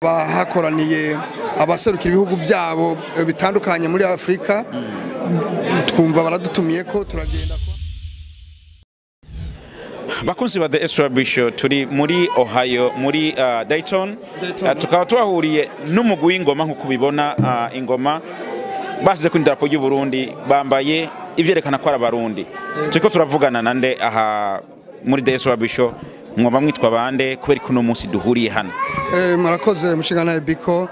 Bahakoraniye abaserukira ibihugu byabo bitandukanye muri Afrika twumva baradutumiye ko turagenda bakunzi ba The Extra Big Show turi muri Ohio muri Dayton tukaba twahuriye n'umugwi w'ingoma nkuko bibona ingoma basize ku idarapo y'u Burundi bambaye ivyerekana ko ari abarundi turiko turavugana nande aha muri The Extra Big Show mwoba mwitwa bande kubera ko no munsi duhuriye hano murakoze mushingana Biko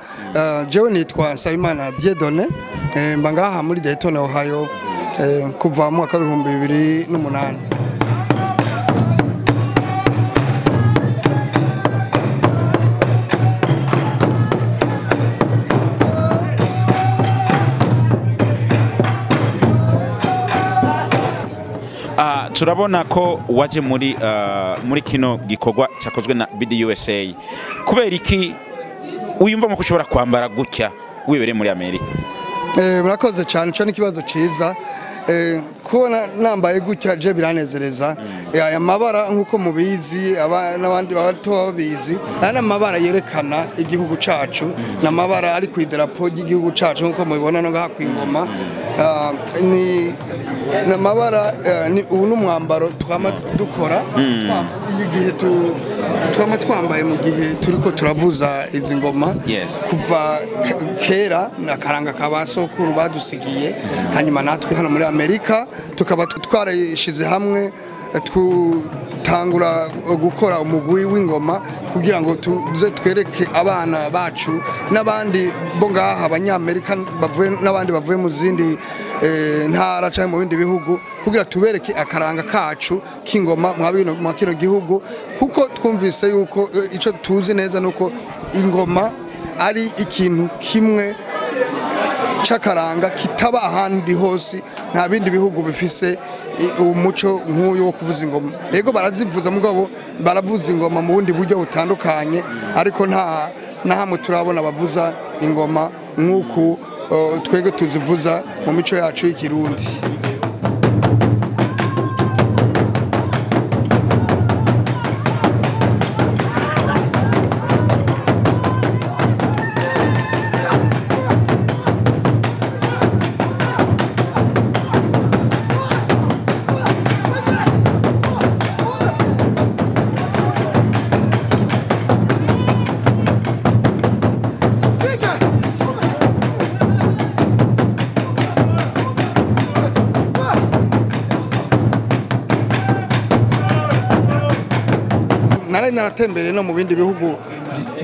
jewe nitwa Nsabimana Dieudonné mbangaha muri Dayton Ohio kuva mu mwaka wa 2008 turabona ko waje muri kino gikorwa cyakozwe na BDUSA kubera iki uyumva ko ushobora kwambara gutya wibereye muri Amerika murakoze cyane cyo n'ikibazo ciza kubona nambaye gutya je biranezereza aya mabara nkuko mubizi n'abandi bato babizi ana mabara yerekana igihugu cacu n'amabara ari ku idarapo y'igihugu cacu nkuko mubibona no gaha kwingoma ni namabara ubu n'umwambaro twama dukora igihe twama twambaye mu gihe turiko turavuza izi ngoma kuva kera nakaranga kabasokuru badusigiye hanyuma natwe hano muri Amerika tukaba twarayishize hamwe tangura gukora umugwi w'ingoma kugira ngo tuze twereke abana bacu n'abandi bo ngaha abanyamerika bavuye n'abandi bavuye mu zindi ntara cyangwa mu bindi bihugu kugira tubereke akaranga kacu k'ingoma mu kino gihugu kuko twumvise yuko ico tuzi neza nuko ingoma ari ikintu kimwe chakaranga kitaba ahandi hose nta bindi bihugu bifise umuco nk'uyo wo kuvuza ingoma yego barazivuza mugabo baravuza ingoma mu bundi buryo butandukanye ariko nta hamwe turabona bavuza ingoma nk'uko twege tuzivuza mu mico yacu y'ikirundi naratembere no mu bindi bihugu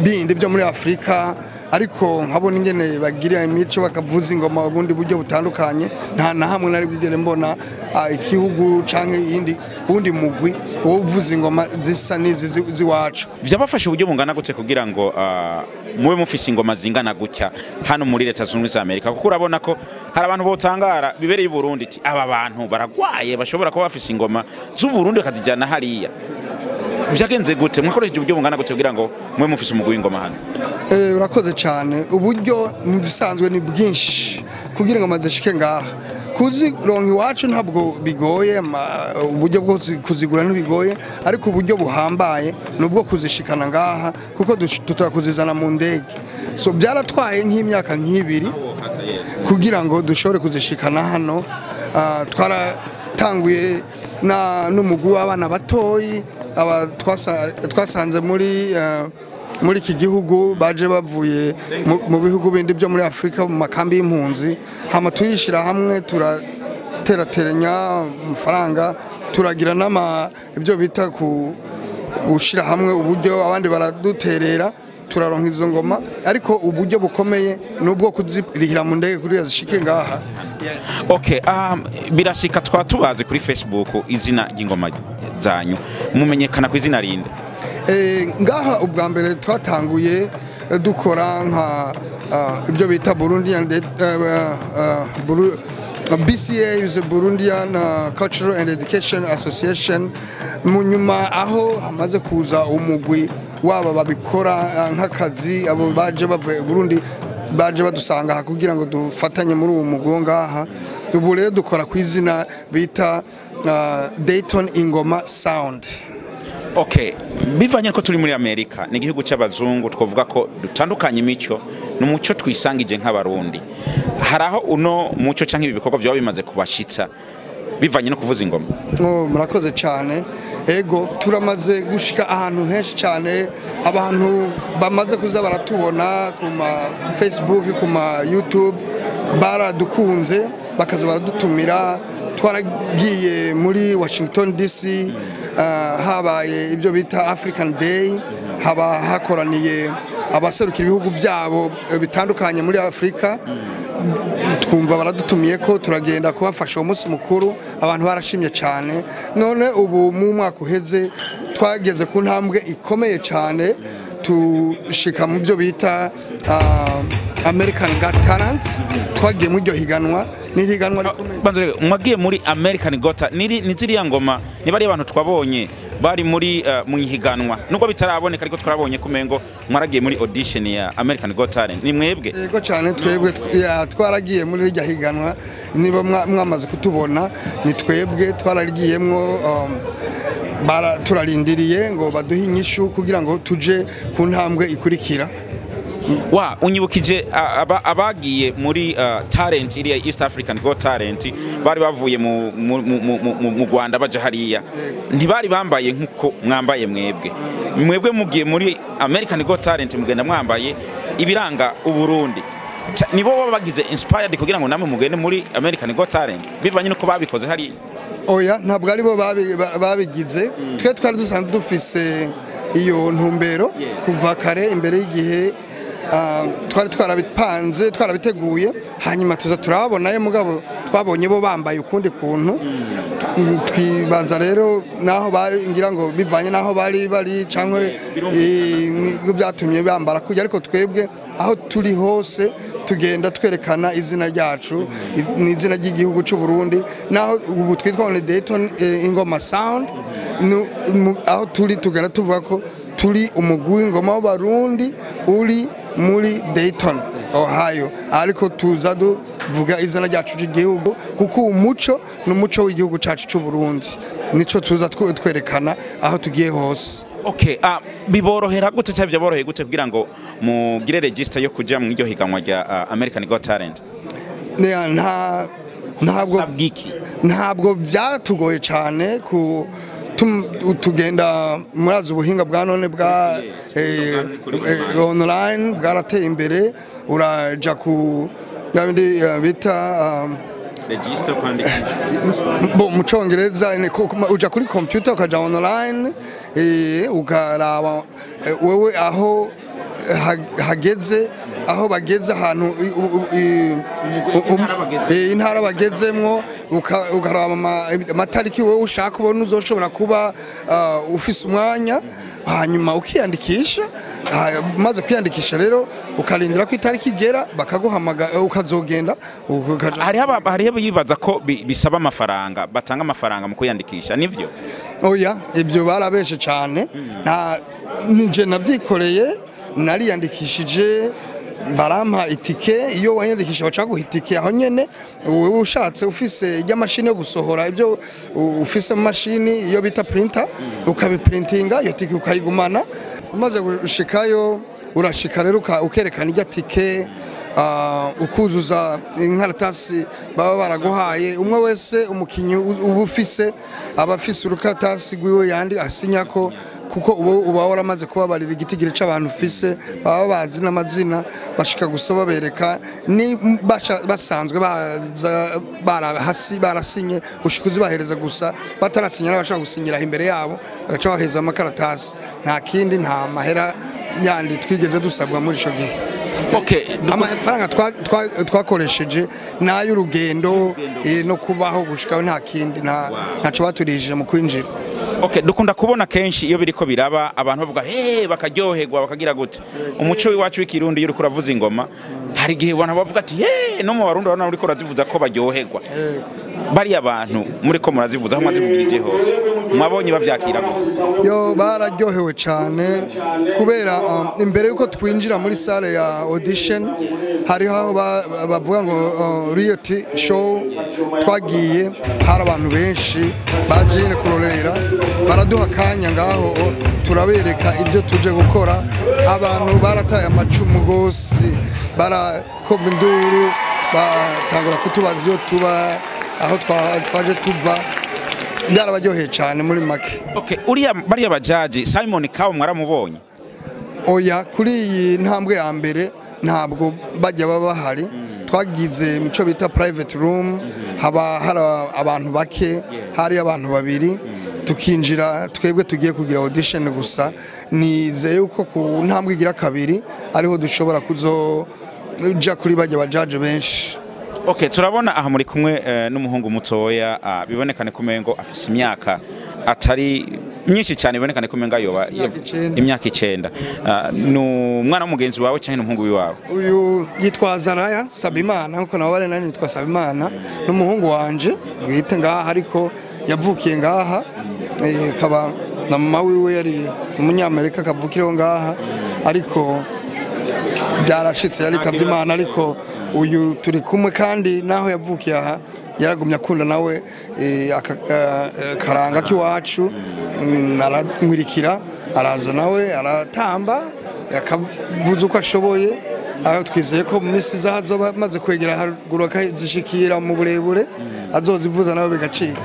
bindi byo muri Afrika ariko nkabona ingene bagira imico bakavuza ingoma ubundi buryo butandukanye nta na hamwe nari bigere mbona igihugu canke yindi bundi mugwi wo uvuza ingoma zisa n'izi ziwacu byabafashe uburyo bungana gute kugira ngo mube mufise ingoma zingana gutya hano muri Leta Zunze Ubumwe za Amerika kuko urabona ko hari abantu botangara bibereye i Burundi ati aba bantu baragwaye bashobora kuba bafise ingoma z'u Burundi bakazijana hariya byagenze gute mwakoresheje uburyo bungana gute kugira ngo mwe mufise umugwi w'ingoma hano urakoze cyane uburyo mubisanzwe ni bwinshi kugira ngo mazishike ngaha kuzironka iwacu ntabwo bigoye uburyo bwo kuzigura ntibigoye ariko uburyo buhambaye nubwo kuzishikana ngaha kuko tutakuzizana mu ndege so byaratwaye nk'imyaka nk'ibiri kugira ngo dushobore kuzishikana hano twaratanguye n'umugwi w'abana batoyi twasanze muri iki gihugu baje bavuye mu bihugu bindi byo muri Afrika mu makambi y'impunzi hama tuyishira hamwe turaterateranya amafaranga turagira ibyo bita gushira hamwe uburyo abandi baraduterera turaronka izo ngoma ariko uburyo bukomeye nubwo kuzirihira mu ndege kuri yazishike ngaha okay birashika twatubaze kuri Facebook izina ry'ingoma zanyu mumenyekana ku izina rinde ngaha ubwa mbere twatanguye dukora nka ibyo bita Burundian BCA is Burundian Cultural and Education Association mu nyuma aho hamaze kuza umugwi waba babikora nk'akazi abo baje bavuye Burundi baje badusanga kugira ngo dufatanye muri uwo mugonga aha ubu rero dukora ku izina bita Dayton Ingoma Sound Okay, bivanye ko turi muri Amerika ni igihugu cy'abazungu twavuga ko dutandukanye imico n'umuco twisangije nk'abarundi. Haraho uno muco canke ibi bikorwa byo bimaze kubashitsa bivanye no kuvuza ingoma. Murakoze cyane. Ego turamaze gushika ahantu henshi cyane, abantu bamaze kuza baratubona ku ma Facebook, ku ma YouTube, baradukunze bakaza baradutumira. Twaragiye muri Washington DC, habaye ibyo bita African Day, haba hakoraniye abaserukira ibihugu byabo bitandukanye muri Afrika. Twumva baradutumiye ko turagenda kubafasha umunsi mukuru, abantu barashimye cyane. None ubu mu mwaka uheze twageze ku ntambwe ikomeye cyane, tushika mu byo bita American Got Talent. Twagiye mu ryo higanwa, ni higanwa rikomeye. Mwagiye muri American Got Talent, ni ziriya ngoma ni bari abantu twabonye bari muri mu higanwa, nubwo bitaraboneka ariko twarabonye kumengo mwaragiye muri audition ya American Got Talent. Ni mwebwe? Yego cyane, twebwe twaragiye muri rya higanwa, niba mwamaze kutubona ni twebwe twaragiyemwo. Turarindiriye ngo baduhe inyishu kugira ngo tuje ku ntambwe ikurikira. Unyibukije abagiye muri talent iriya East African Got Talent bari bavuye mu Rwanda baje hariya, ntibari bambaye nkuko mwambaye mwebwe mugiye muri American Got Talent mugenda mwambaye ibiranga uburundi. Nibo baba bagize inspired kugira ngo namwe mugende muri American Got Talent bivanye nuko babikoze hariya? Oya, ntabwo ari bo babigize. Twe twari dusanzwe dufise iyo ntumbero kuva kare imbere y'igihe. Twari twarabipanze, twarabiteguye, hanyuma tuza turababonayo mugabo twabonye bo bambaye ukundi kuntu. Twibanza rero naho bari ngira ngo bivanye naho bari cankwe byatumye bambara kujya, ariko twebwe aho turi hose tugenda twerekana izina ryacu, ni izina ry'igihugu cy'u Burundi. Naho ubu twitwa on Dayton Ingoma Sound, aho turi tugenda tuvuga ko turi umugwi w'ingoma w'abarundi uri muri Dayton, Ohio, ariko tuza duvuga izina ryacu ry'igihugu kuko umuco n'umuco w'igihugu cyacu cy'u Burundi nico tuza twerekana aho tugiye hose. Okay, biborohera gute cyavye boroheye gute kugira ngo mugire register yo kuja mu iryo higanwa rya American Got Talent? Ntabwo byatugoye cyane ku tugenda murazi ubuhinga bwa none bwa online bwarateye imbere. Uraja ku bindi bita register kandi mu Congereza uja kuri computer ukaja online, ukaraba wewe aho hageze, aho bageze ahantu intara bagezemwo, ukaraba amatariki wowe ushaka ubona uzoshobora kuba ufise umwanya, hanyuma ukiyandikisha. Maze kwiyandikisha rero ukarindira ko itariki igera bakaguhamagara ukazogenda. Hariho bibaza ko bisaba amafaranga, batanga amafaranga mu kwiyandikisha, nivyo? Oya, ibyo barabeshe cyane. Nije nabyikoreye, nariyandikishije, barampa itike. Iyo wanyandikisha bacaguha itike aho nyene, wowe ushatse ufise ijya yo gusohora ibyo ufise mu mashini iyo bita printer, ukabiprintinga iyo tike ukayigumana. Umaze gushikayo urashika rero ukerekana ijya tike, ukuzuza inkaratasi baba baraguhaye. Umwe wese umukinyi uba ufise abafise urukatasi gwiwe yandi asinya ko, kuko uba waramaze kubabarira igitigiri c'abantu ufise, baba bazi n'amazina, bashika gusaba bereka ni basanzwe barasinye, ushikuzi bahereza gusa, batarasinya n'abashaka gusinyira imbere yabo bagaca baheza amakaratasi. Nta kindi, nta mahera yandi twigeze dusabwa muri ico gihe. Okay, amafaranga twakoresheje n'ay'urugendo no kubaho gushikaho, nta kindi, ntaco baturishije mu kwinjira. Okay, dukunda kubona kenshi iyo biriko biraba abantu bavuga bakaryoherwa bakagira gute. Umuco w'iwacu w'ikirundi yuri kuravuza ingoma, hari gihe abantu bavuga ati no mu Barundi urabona uriko urazivuza ko baryoherwa. bari abantu muri ko murazivuza aho mwazivugirije hose mwabonye bavyakira gute? Yo bararyohewe cyane kubera imbere yuko twinjira muri salle ya audition hariho aho bavuga ngo reality show twagiye hari abantu benshi baje ne kurorera baraduha kanya ngaho turabereka ibyo tuje gukora abantu barataye amacumu gose barakoma induru batangura kutubaza iyo tuba aho twaje tuva byarabaryoheye cyane muri make. Okay, uriya bari abajaji Simon Kawo mwaramubonye? Oya, kuri iyi ntambwe ya mbere ntabwo bajya baba bahari. Twagize muco bita private room, haba hari abantu bake, hari abantu babiri, tukinjira twebwe tugiye kugira audition gusa. Nizeye yuko ku ntambwe igira kabiri ariho dushobora kuzoja kuri bajya bajaji benshi. Okay, turabona aha muri kumwe n'umuhungu mutoya bibonekane kumengo afise imyaka atari myinshi cyane, bibonekane kumenga yoba imyaka 9. N'umwana w'umugenzi wawe cyane n'umuhungu wiwawe? Uyu yitwa Zaraya Sabimana, nkuko nawe nani yitwa Sabimana, n'umuhungu wanje bwite ngaha ariko yavukiye ngaha, kaba na mama wiwe yari umunyamerika kavukiriho ngaha, ariko byarashitse yari tabye Imana. Ariko uyu turi kumwe kandi naho yavukiye aha yaragumya akunda nawe karanga kiwacu, aramwirikira araza nawe aratamba yakavuze uko ashoboye. Aho twizeye ko mu minsi zahazoba maze kwegera haruguru akazishikira mu burebure azozivuza nawe bigacika.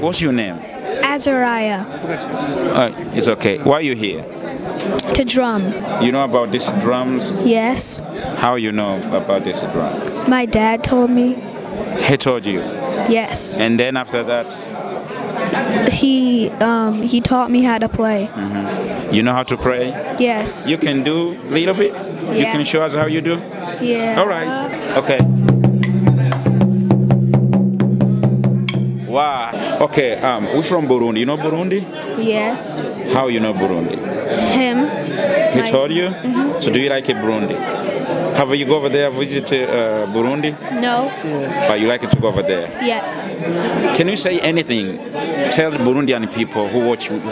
What's your name? Azariah. It's okay. Why are you here? To drum. You know about these drums? Yes. How you know about this drum? My dad told me. He told you? Yes. And then after that? He taught me how to play. You know how to play? Yes. You can do a little bit? Yeah. You can show us how you do? Yeah. All right. Okay. Wow. Okay, we're from Burundi. You know Burundi? Yes. How you know Burundi? Him. He told you? So do you like it, Burundi? Have you go over there visit Burundi? No. But you like it to go over there? Yes. Can you say anything? Tell the Burundian people who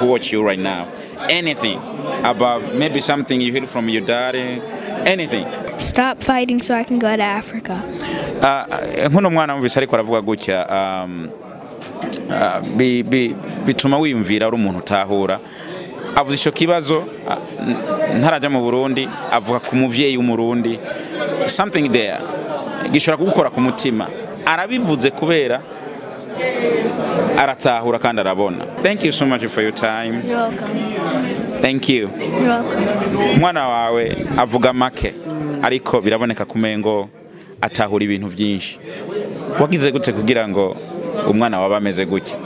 watch you right now. Anything about maybe something you heard from your daddy? Anything. Stop fighting so I can go to Africa. Nkuno mwana mvise ariko aravuga gutya bituma wiyumvira ari umuntu utahura. Avuze ico kibazo ntaraja mu Burundi, avuga ku muvyeyi w'umurundi. Something there gishobora kugukora ku mutima. Arabivuze kubera aratahura kandi arabona. Thank you so much for your time. You're welcome. Thank you. You're welcome. Mwana wawe avuga make ariko biraboneka kumengo atahura ibintu byinshi. Wagize gute kugira ngo umwana wawe ameze gutya?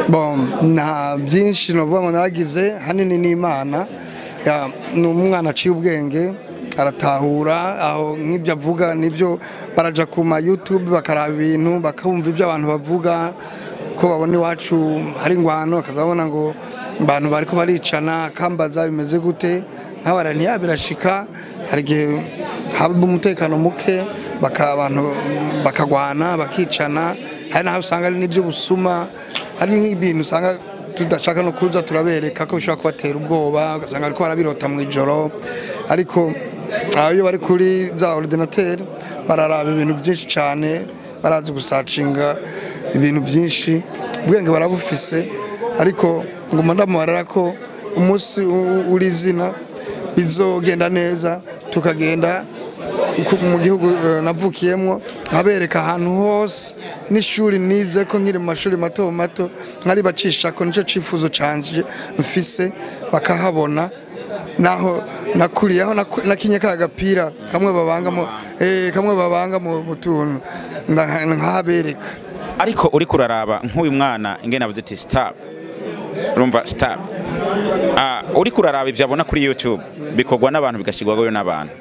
Bon, na byinshi novuga ngo naragize hanini n'Imana. N'umwana aciye ubwenge aratahura aho nk'ibyo avuga nibyo baraja ku ma YouTube bakaraba ibintu bakumva ibyo abantu bavuga ko babona iwacu hari ingwano akazabona ngo abantu bariko baricana kambaza bimeze gute nk'abara ntiyabirashika hari gihe haba umutekano muke abantu bakagwana bakicana hari naho usanga ari nibyo busuma hari n'ibintu usanga tudashaka no kuza turabereka ko bishobora kubatera ubwoba ugasanga ariko barabirota mu ijoro ariko iyo bari kuri za ordinateur bararaba ibintu byinshi cyane barazi gusacinga ibintu byinshi ubwenge barabufise ariko ngoma ndamubarara ko umunsi uri izina bizogenda neza tukagenda mu gihugu navukiyemo nkabereka ahantu hose n'ishuri nize ko nkiri mu mashuri mato mato nkari bacisha ko nico cifuzo canje mfise bakahabona naho nakuriyeho nakinye ka gapira kamwe babangamo kamwe babanga mu tuntu nkabereka. ariko uri kuraraba nk'uyu mwana ingene avuze ati stop urumva stop uri kuraraba ivyo abona kuri YouTube bikorwa n'abantu bigashigwayo n'abantu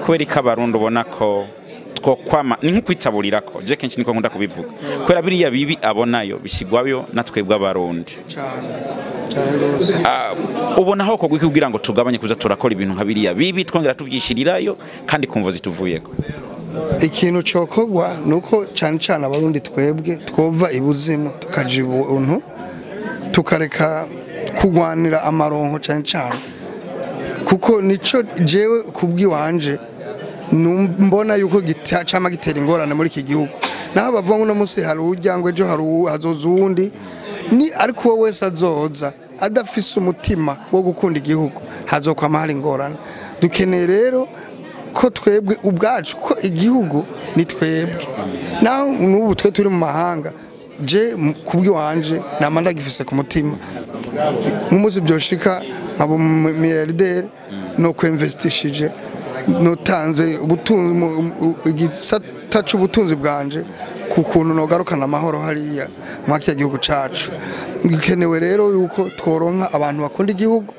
kubera ikabarundo ubona ko twokwama ni nk'ukwitaburira ko je kenshi niko nkunda kubivuga kubera biriya bibi abonayo bishigwayo natwebwe abarundi cyane rwose. ubona aho ko kugira ngo tugabanye kuza turakora ibintu nka biriya bibi twongera tuvyishirirayo kandi kumvo zituvuyeko. Ikintu cokogwa nuko cyane cyane abarundi twebwe twova ibuzimu tukaja ibuntu tukareka kugwanira amaronko cyane cyane kuko nico jewe kubwiwanje mbona yuko gitacama gitera ingorane muri iki gihugu naho bavuga ngo munsi hari uryango ejo hazoza uwundi ni ariko wowe wese azoza adafise umutima wo gukunda igihugu hazokwama hari ingorane. Dukeneye rero ko twebwe ubwacu ko igihugu ni twebwe naho n'ubu twe turi mu mahanga je kubwiwanje namanda gifise ku mutima nk'umuzi byoshika nkabo milliardaire no kwinvestishije notanze igisata c'ubutunzi bwanje ku kuntu nogarukana amahoro hariya mwaki gihugu cacu. Gikenewe rero yuko tworonka abantu bakunda igihugu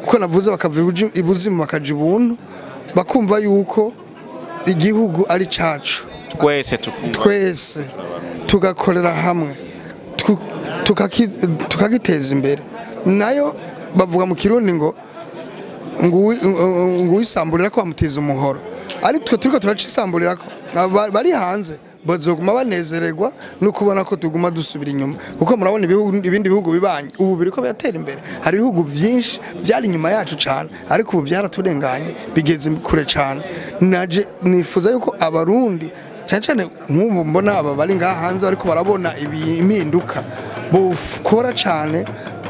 kuko navuze bakava ibuzimu bakaja ibuntu bakumva yuko igihugu ari cacu twese tugakorera hamwe tukagiteza imbere. Nayo bavuga mu Kirundi ngo nguwisamburira ko bamutiza umuhoro ari twe turiko turacisamburira ko bari hanze bazoguma banezererwa no kubona ko tuguma dusubira inyuma kuko murabona ibindi bihugu bibanye ubu biriko biratera imbere. Hari ibihugu byinshi byari inyuma yacu cyane ariko ubu byaraturenganye bigeze kure cyane. Naje nifuza yuko abarundi cyane cyane nk'ubu mbona aba bari ngaha hanze ariko barabona impinduka bukora cyane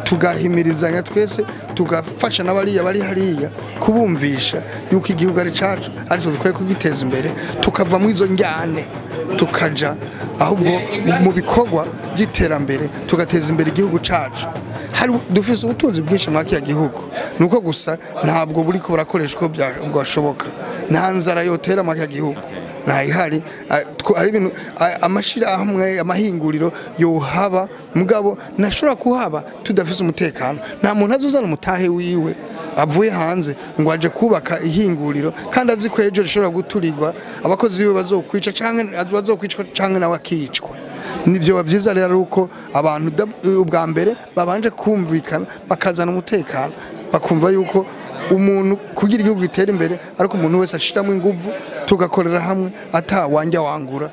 tugahimirizanya twese tugafasha n'abariya bari hariya kubumvisha yuko igihugu ari cacu ariko dukwiye kugiteza imbere tukava mu izo njyane tukaja ahubwo mu bikorwa by'iterambere tugateza imbere igihugu cacu. Hari dufise ubutunzi bwinshi mwaki ya gihugu nuko gusa ntabwo buri ko burakoreshwa bwashoboka nta nzara yotera mwaki ya gihugu ntayihari ari ibintu amashirahamwe amahinguriro yohaba mugabo nashobora kuhaba tudafise umutekano. Nta muntu azozana umutahe wiwe avuye hanze ngo aje kubaka ihinguriro kandi azi ko ejo rishobora guturirwa abakozi biwe bazokwica canke nawe akicwa. Nibyo bavyiza rero uko abantu ubwa mbere babanje kumvikana bakazana umutekano bakumva yuko umuntu kugira igihugu gitera imbere ariko umuntu wese ashiramo inguvu tugakorera hamwe atawanja wangura.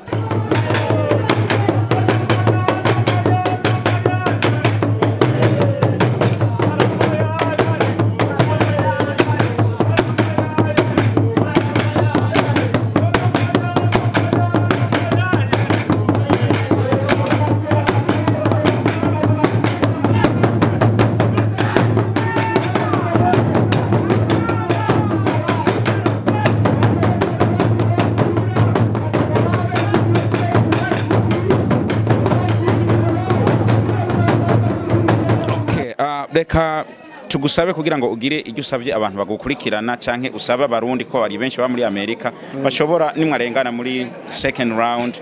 Reka tugusabe kugira ngo ugire ijyo usavye abantu bagukurikirana canke usabe abarundi ko bari benshi ba muri Amerika bashobora nimwarengana muri second round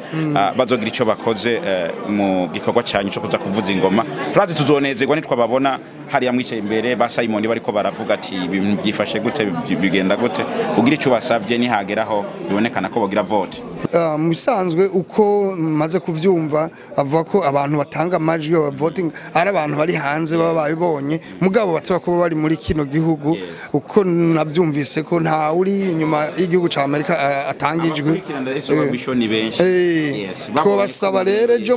bazogira ico bakoze mu gikorwa cyanyu cyo kuza kuvuza ingoma. Turazi tuzonezerwa nitwababona hari yamwicaye imbere ba Simon bariko baravuga ati ibintu byifashe gute bigenda gute ugira ico basavye nihageraho bibonekana ko bogira vote. Musanzwe uko maze kuvyumva avuga ko abantu batanga amajwi yo voting ari abantu bari hanze baba babibonye mugabo bataba ko bari muri kino gihugu uko navyumvise ko nta uri inyuma y'igihugu ca Amerika atangijwe twobasaba rero ejo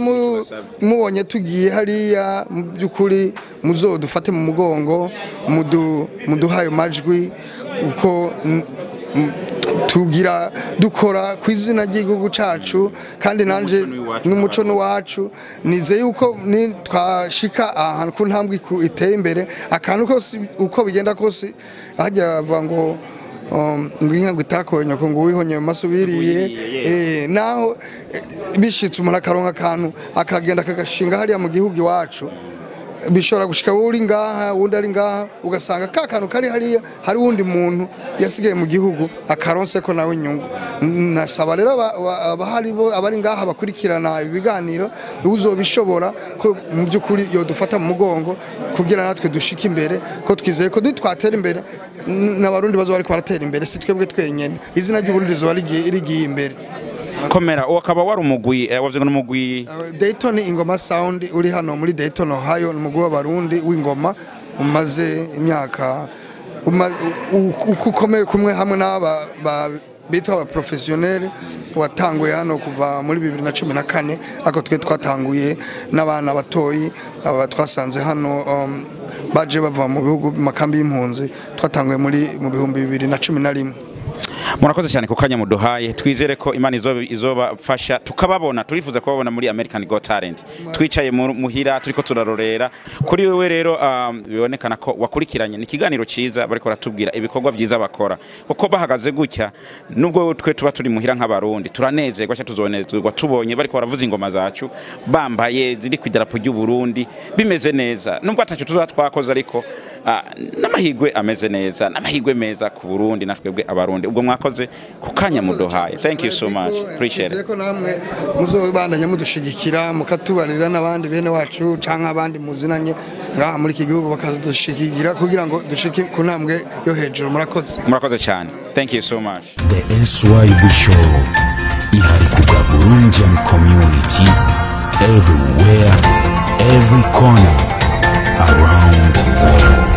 mubonye tugiye hariya mu byukuri muzodufate mu mugongo muduhayo majwi uko tugira dukora kwizina ry'igihugu cacu kandi nanje n'umuco n'uwacu nize yuko ni twashika ahantu ku ntambwe iteye imbere akantu kose uko bigenda kose hajya bava ngo ngwinka gutakoye nyoko ngo wihonye masubiriye naho bishitse umuntu akaronka akantu akagenda akagashinga hariya mu gihugu iwacu bishobora gushika uri ngaha wundi ari ngaha ugasanga ka kantu kari hariya hari wundi muntu yasigaye mu gihugu akaronse ko nawe inyungu. Nasaba rero abahari bo abari ngaha bakurikirana ibiganiro uzobishobora ko mu byukuri yo dufata mu mugongo kugira natwe dushika imbere ko twizeye ko twatera imbere n'abarundi bazo bariko baratera imbere si twebwe twenyene izina ry'Uburundi zo rigiye imbere. Komera ukaba wari umugwi wavye ngo umugwi Dayton Ingoma Sound uri hano muri Dayton Ohio umugwi w'abarundi w'ingoma umaze imyaka ukomeye kumwe hamwe n'aba bita aba professionnel watanguye hano kuva muri 2014 ako twe twatanguye n'abana batoyi aba twasanze hano baje bava mu bihugu makambi y'impunzi twatanguye mu bihumbi 2011. Murakoze cyane kukanya muduhaye twizere ko Imana izobafasha tukababona turifuza kubabona muri American Got Talent twicaye muhira turiko turarorera kuri wewe rero bibonekana ko wakurikiranye ni kiganiro ciza bariko ratubwira ibikorwa vyiza bakora uko bahagaze gutya nubwo twe tuba turi muhira nk'abarundi turanezerwa cyo tuzonezerwa tubonye bariko baravuza ingoma zacu bambaye ziri kwidarapo ry'u Burundi bimeze neza nubwo atacu tuzatwakoze ariko n'amahigwe ameze neza n'amahigwe meza ku Burundi natwebwe abarundi ubwo mwakoze kukanya muduhaye. Thank you so much, appreciate it. Ko namwe muzobandanya mudushigikira mukatubarira n'abandi bene wacu canka abandi muzinanye ngaha muri iki gihugu bakadushigikira kugira ngo dushike ku ntambwe yo hejuru. Murakoze cyane. Thank you so much. The SYB show ihari kubwa Burundian community everywhere, every corner around the world.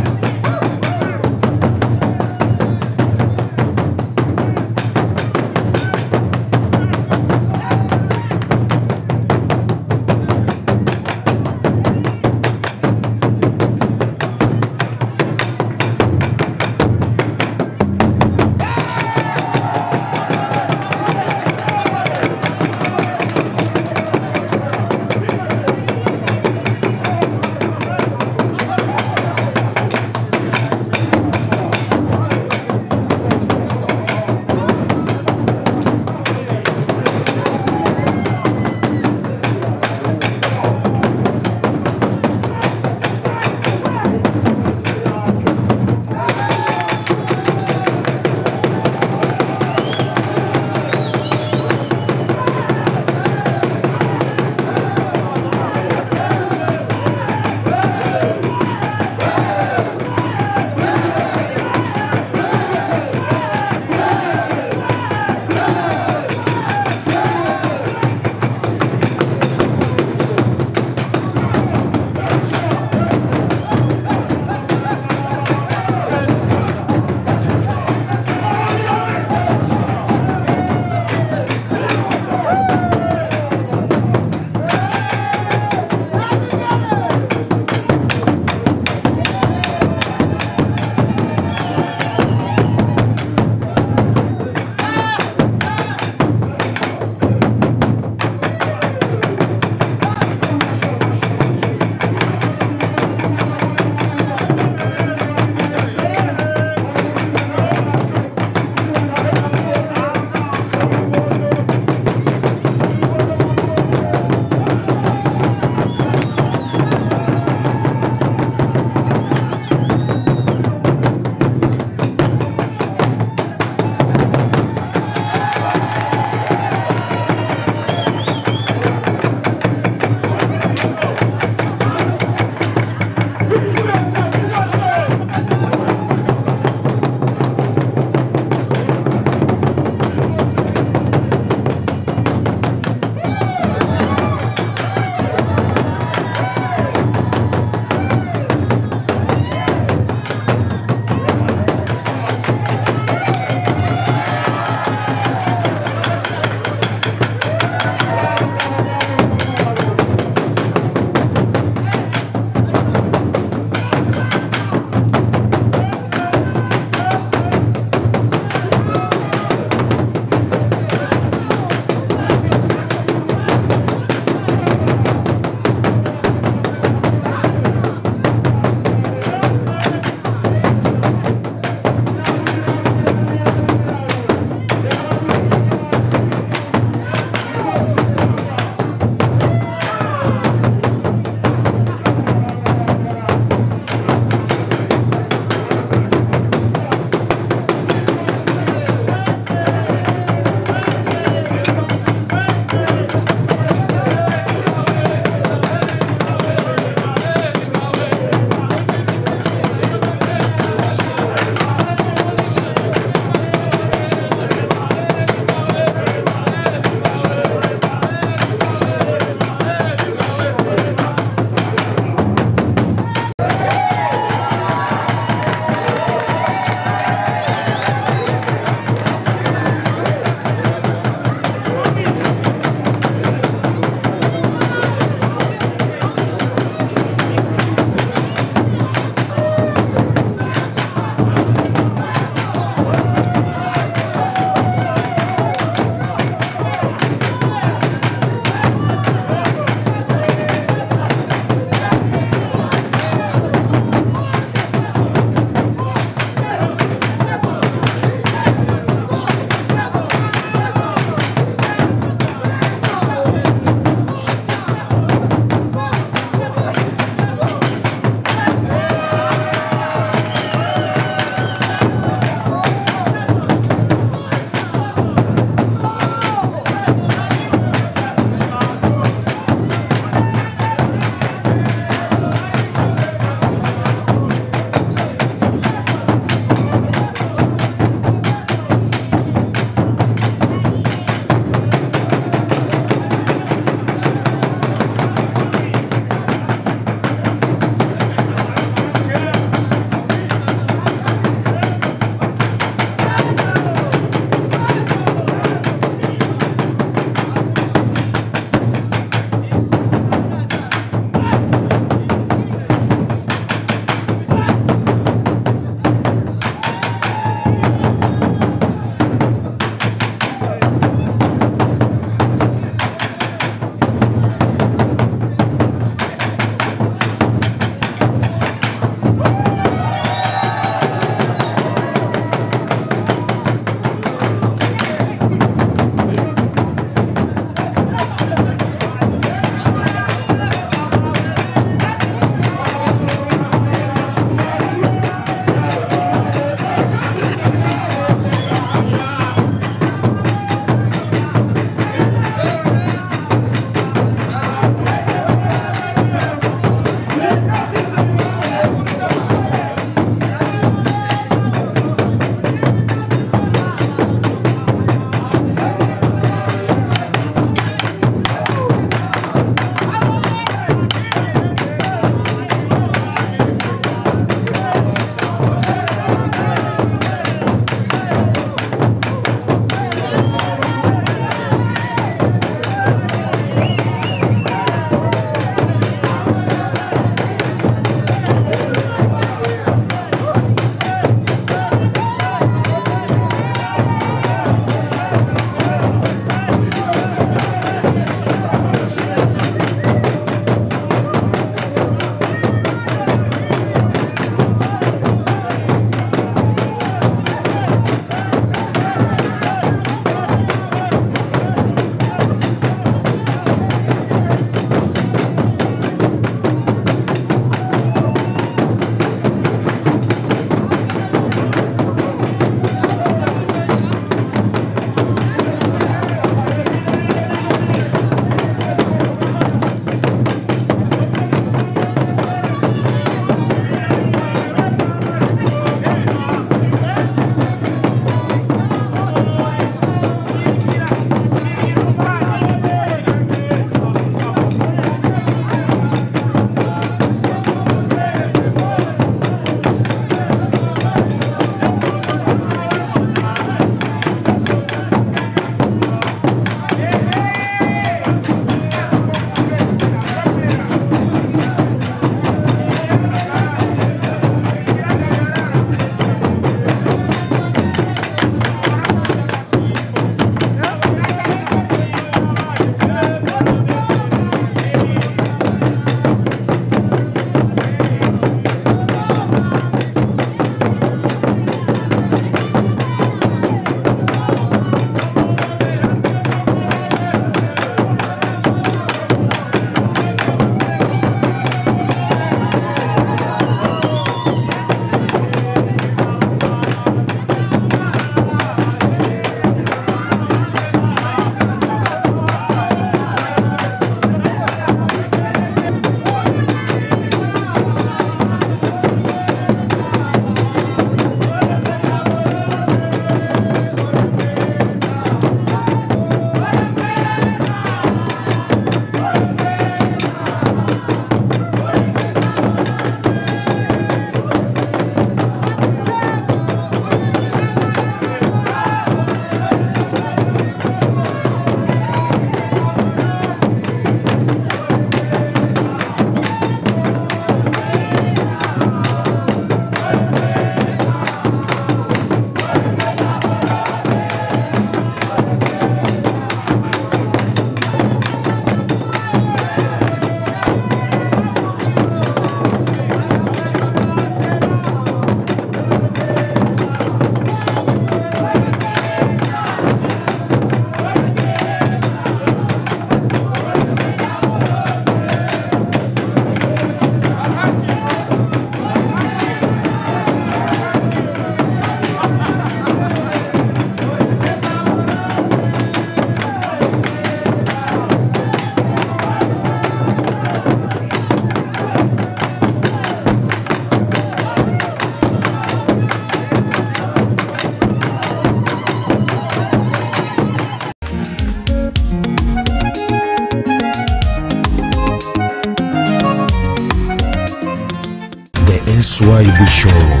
Swahili Show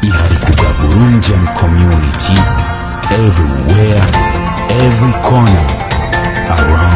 ihari kubwa Burundian community everywhere, every corner around